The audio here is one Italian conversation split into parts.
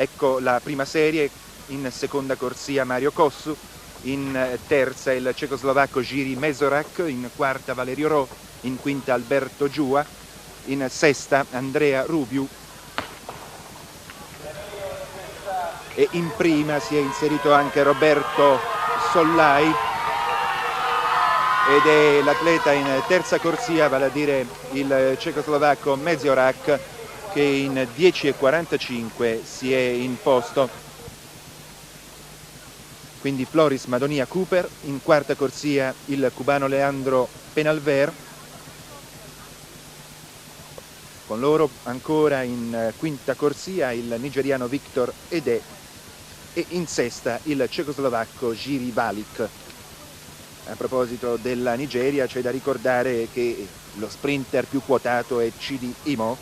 Ecco la prima serie, in seconda corsia Mario Kossu, in terza il cecoslovacco Jiří Mezorak, in quarta Valerio Ro, in quinta Alberto Giua, in sesta Andrea Rubiu e in prima si è inserito anche Roberto Sollai ed è l'atleta in terza corsia, vale a dire il cecoslovacco Mezorak, che in 10,45 si è imposto. Quindi Floris Madonia Cooper, in quarta corsia il cubano Leandro Penalver, con loro ancora in quinta corsia il nigeriano Victor Ede e in sesta il cecoslovacco Jiří Valik. A proposito della Nigeria c'è da ricordare che lo sprinter più quotato è Chidi Imo,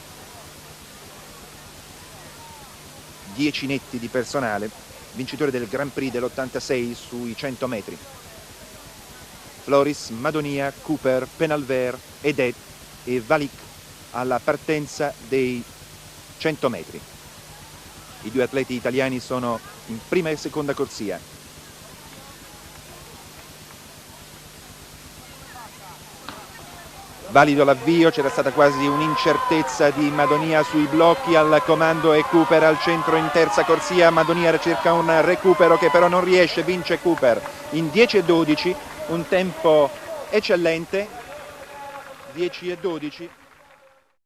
10 netti di personale, vincitore del Grand Prix dell'86 sui 100 metri. Floris Madonia, Cooper, Penalver, Edet e Valik alla partenza dei 100 metri. I due atleti italiani sono in prima e seconda corsia. Valido l'avvio, c'era stata quasi un'incertezza di Madonia sui blocchi, al comando e Cooper al centro in terza corsia. Madonia cerca un recupero che però non riesce, vince Cooper in 10,12, un tempo eccellente, 10,12.